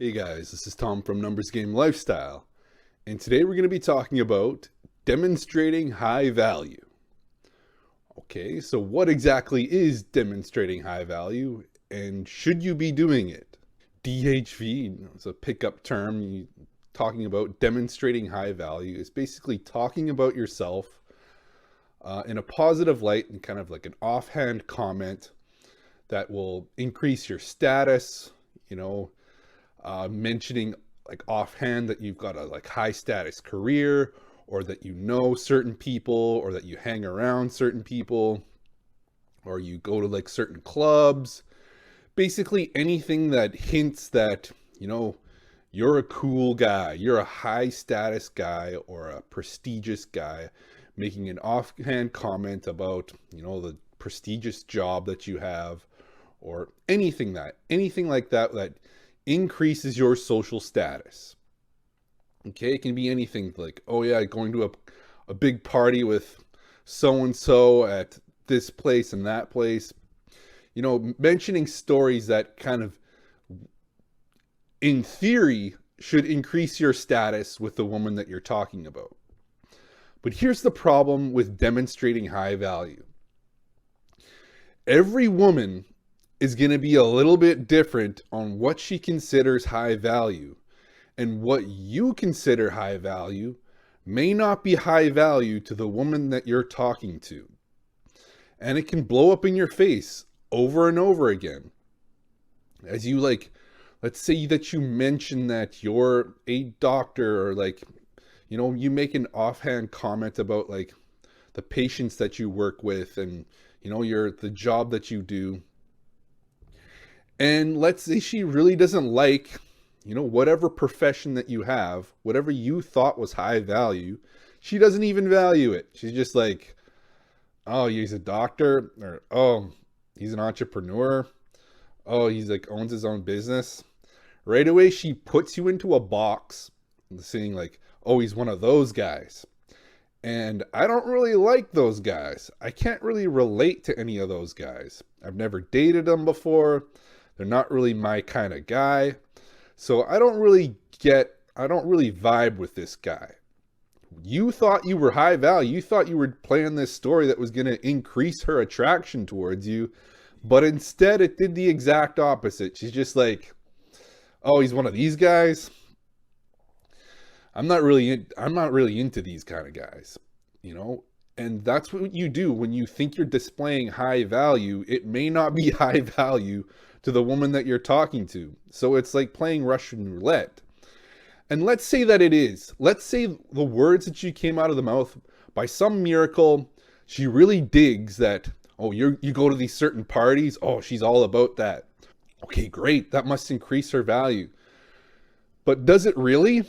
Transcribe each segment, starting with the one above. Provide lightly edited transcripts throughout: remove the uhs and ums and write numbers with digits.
Hey guys, this is Tom from Numbers Game Lifestyle, and today we're going to be talking about demonstrating high value. Okay, so what exactly is demonstrating high value, and should you be doing it? DHV is a pickup term talking about demonstrating high value. It's basically talking about yourself in a positive light and kind of like an offhand comment that will increase your status, mentioning like offhand that you've got a like high status career, or that you know certain people, or that you hang around certain people, or you go to like certain clubs. Basically anything that hints that, you're a cool guy, you're a high status guy or a prestigious guy, making an offhand comment about, the prestigious job that you have, or anything like that that increases your social status. Okay, it can be anything like, oh yeah, going to a big party with so and so at this place and that place. Mentioning stories that kind of, in theory, should increase your status with the woman that you're talking about. But here's the problem with demonstrating high value. Every woman is going to be a little bit different on what she considers high value, and what you consider high value may not be high value to the woman that you're talking to. And it can blow up in your face over and over again. As you let's say that you mention that you're a doctor, or you make an offhand comment about like the patients that you work with, and the job that you do. And let's say she really doesn't like, whatever profession that you have, whatever you thought was high value, she doesn't even value it. She's just like, oh, he's a doctor, or oh, he's an entrepreneur. Oh, he's like owns his own business. Right away, she puts you into a box, saying like, oh, he's one of those guys. And I don't really like those guys. I can't really relate to any of those guys. I've never dated them before. They're not really my kind of guy. So I don't really vibe with this guy. You thought you were high value. You thought you were playing this story that was going to increase her attraction towards you. But instead, it did the exact opposite. She's just like, oh, he's one of these guys. I'm not really into these kind of guys, And that's what you do when you think you're displaying high value. It may not be high value to the woman that you're talking to. So it's like playing Russian roulette. And let's say that it is. Let's say the words that you came out of the mouth, by some miracle, she really digs that, oh, you go to these certain parties. Oh, she's all about that. Okay, great. That must increase her value. But does it really?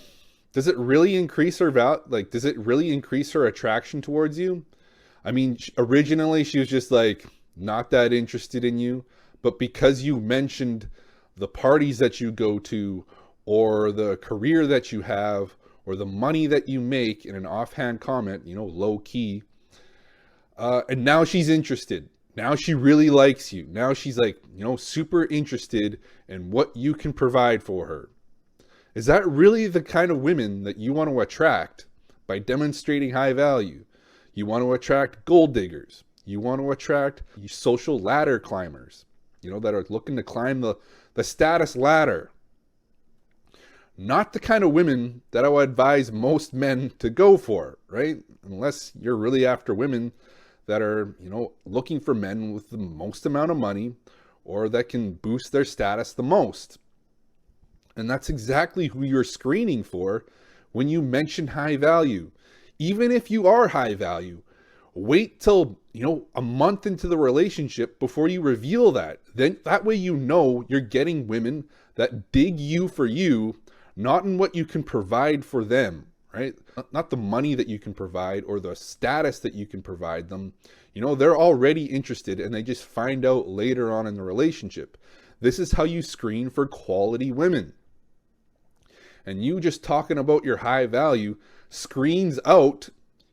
Does it really increase her does it really increase her attraction towards you? I mean, originally she was just like not that interested in you, but because you mentioned the parties that you go to, or the career that you have, or the money that you make in an offhand comment, low key, and now she's interested. Now she really likes you. Now she's like, super interested in what you can provide for her. Is that really the kind of women that you want to attract by demonstrating high value? You want to attract gold diggers. You want to attract social ladder climbers, that are looking to climb the status ladder. Not the kind of women that I would advise most men to go for, right? Unless you're really after women that are, looking for men with the most amount of money, or that can boost their status the most. And that's exactly who you're screening for when you mention high value. Even if you are high value, wait till, a month into the relationship before you reveal that. Then that way you're getting women that dig you for you, not in what you can provide for them, right? Not the money that you can provide or the status that you can provide them. They're already interested, and they just find out later on in the relationship. This is how you screen for quality women. And you just talking about your high value screens out,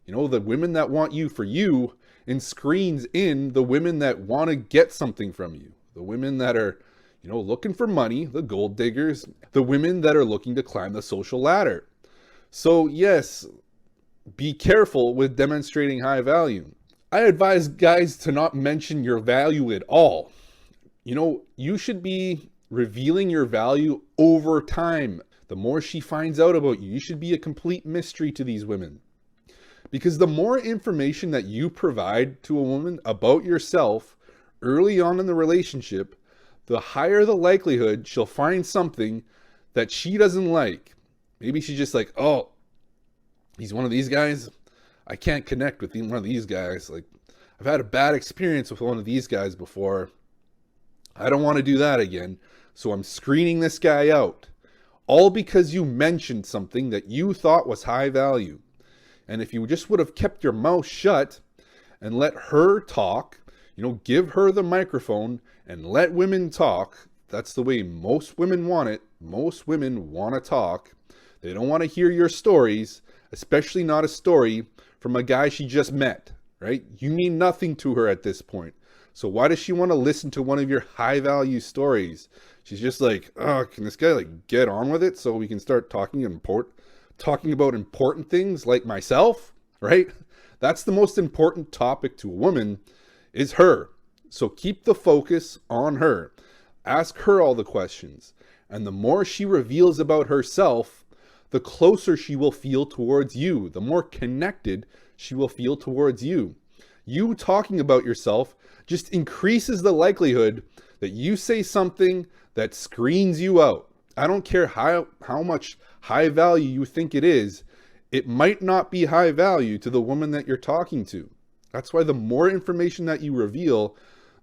the women that want you for you, and screens in the women that want to get something from you. The women that are, looking for money, the gold diggers, the women that are looking to climb the social ladder. So yes, be careful with demonstrating high value. I advise guys to not mention your value at all. You should be revealing your value over time. The more she finds out about you, you should be a complete mystery to these women. Because the more information that you provide to a woman about yourself early on in the relationship, the higher the likelihood she'll find something that she doesn't like. Maybe she's just like, oh, he's one of these guys. I can't connect with one of these guys. Like, I've had a bad experience with one of these guys before. I don't want to do that again. So I'm screening this guy out. All because you mentioned something that you thought was high value. And if you just would have kept your mouth shut and let her talk, give her the microphone and let women talk. That's the way most women want it. Most women want to talk. They don't want to hear your stories, especially not a story from a guy she just met, right? You mean nothing to her at this point. So why does she want to listen to one of your high value stories? She's just like, oh, can this guy get on with it so we can start talking about important things like myself, right? That's the most important topic to a woman is her. So keep the focus on her. Ask her all the questions. And the more she reveals about herself, the closer she will feel towards you, the more connected she will feel towards you. You talking about yourself just increases the likelihood that you say something that screens you out. I don't care how much high value you think it is. It might not be high value to the woman that you're talking to. That's why the more information that you reveal,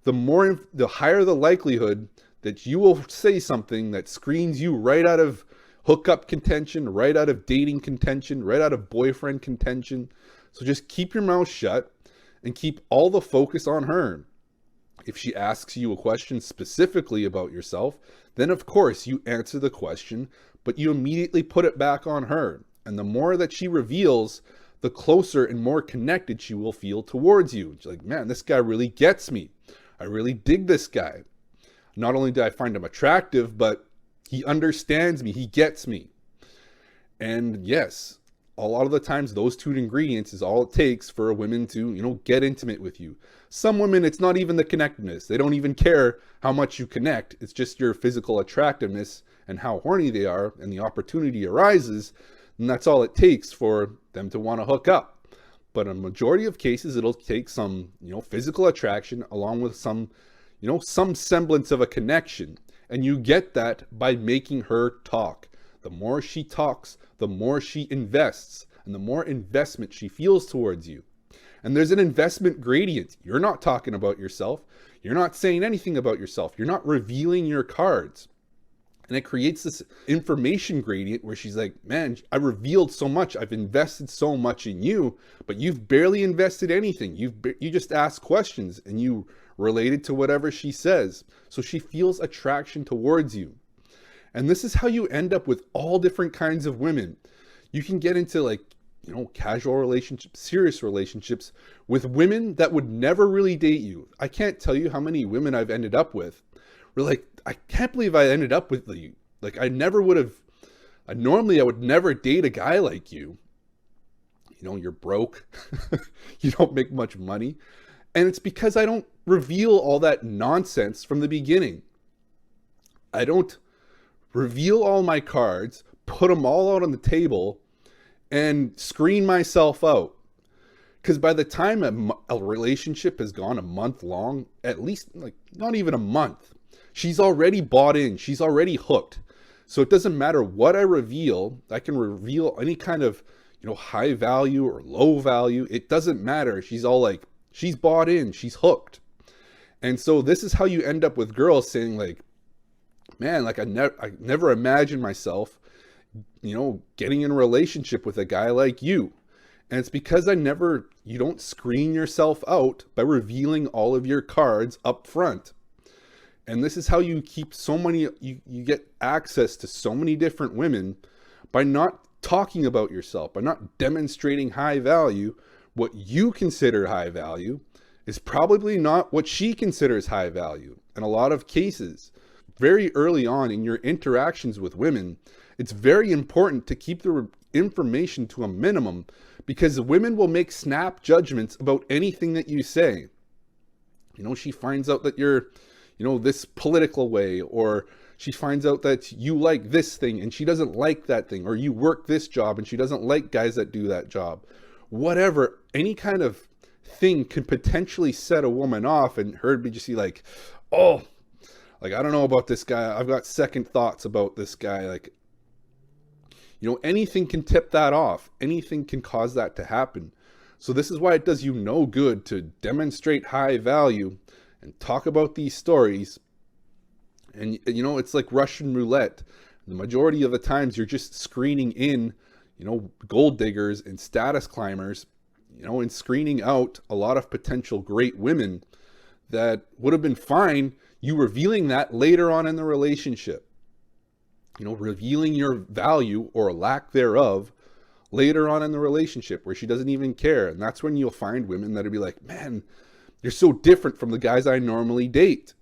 the higher the likelihood that you will say something that screens you right out of hookup contention, right out of dating contention, right out of boyfriend contention. So just keep your mouth shut and keep all the focus on her. If she asks you a question specifically about yourself, then of course you answer the question, but you immediately put it back on her. And the more that she reveals, the closer and more connected she will feel towards you. She's like, man, this guy really gets me. I really dig this guy. Not only do I find him attractive, but he understands me. He gets me. And yes, a lot of the times those two ingredients is all it takes for a woman to, get intimate with you. Some women, it's not even the connectedness. They don't even care how much you connect. It's just your physical attractiveness and how horny they are, and the opportunity arises. And that's all it takes for them to want to hook up. But in a majority of cases, it'll take some, physical attraction along with some semblance of a connection. And you get that by making her talk. The more she talks, the more she invests, and the more investment she feels towards you. And there's an investment gradient. You're not talking about yourself. You're not saying anything about yourself. You're not revealing your cards. And it creates this information gradient where she's like, man, I revealed so much. I've invested so much in you, but you've barely invested anything. You just ask questions and you related to whatever she says. So she feels attraction towards you. And this is how you end up with all different kinds of women. You can get into casual relationships, serious relationships with women that would never really date you. I can't tell you how many women I've ended up with. We're like, I can't believe I ended up with you. Like, I never would have, normally I would never date a guy like you. You're broke. You don't make much money. And it's because I don't reveal all that nonsense from the beginning. I don't reveal all my cards, put them all out on the table, and screen myself out. Because by the time a relationship has gone a month long, at least not even a month, she's already bought in. She's already hooked. So it doesn't matter what I reveal. I can reveal any kind of, high value or low value. It doesn't matter. She's all like, she's bought in. She's hooked. And so this is how you end up with girls saying like, man, I never imagined myself, getting in a relationship with a guy like you. And it's because you don't screen yourself out by revealing all of your cards up front. And this is how you keep you get access to so many different women by not talking about yourself, by not demonstrating high value. What you consider high value is probably not what she considers high value in a lot of cases. very early on in your interactions with women, it's very important to keep the information to a minimum, because women will make snap judgments about anything that you say. You know, she finds out that you're, you know, this political way, or she finds out that you like this thing and she doesn't like that thing, or you work this job and she doesn't like guys that do that job. Whatever, any kind of thing could potentially set a woman off, and her be just like, oh, like, I don't know about this guy. I've got second thoughts about this guy. Like, you know, anything can tip that off. Anything can cause that to happen. So this is why it does you no good to demonstrate high value and talk about these stories. And, you know, it's like Russian roulette. The majority of the times you're just screening in, you know, gold diggers and status climbers, you know, and screening out a lot of potential great women that would have been fine you revealing that later on in the relationship. You know, revealing your value or lack thereof later on in the relationship where she doesn't even care. And that's when you'll find women that'll be like, man, you're so different from the guys I normally date.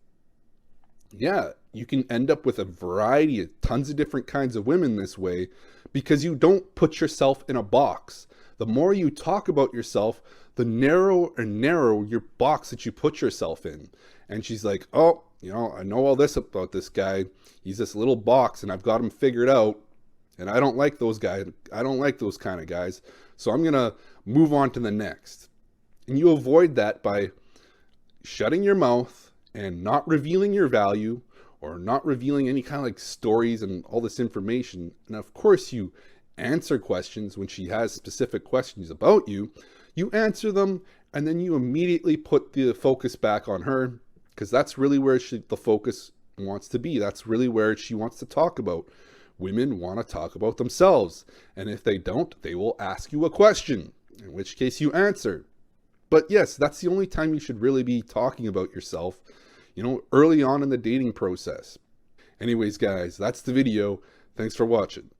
Yeah, you can end up with a variety of tons of different kinds of women this way because you don't put yourself in a box. The more you talk about yourself, the narrower and narrower your box that you put yourself in. And she's like, oh, you know, I know all this about this guy. He's this little box and I've got him figured out. And I don't like those guys. I don't like those kind of guys. So I'm going to move on to the next. And you avoid that by shutting your mouth and not revealing your value, or not revealing any kind of like stories and all this information. And of course you answer questions when she has specific questions about you. You answer them and then you immediately put the focus back on her, because that's really where the focus wants to be. That's really where she wants to talk about. Women want to talk about themselves. And if they don't, they will ask you a question, in which case you answer. But yes, that's the only time you should really be talking about yourself, you know, early on in the dating process. Anyways, guys, that's the video. Thanks for watching.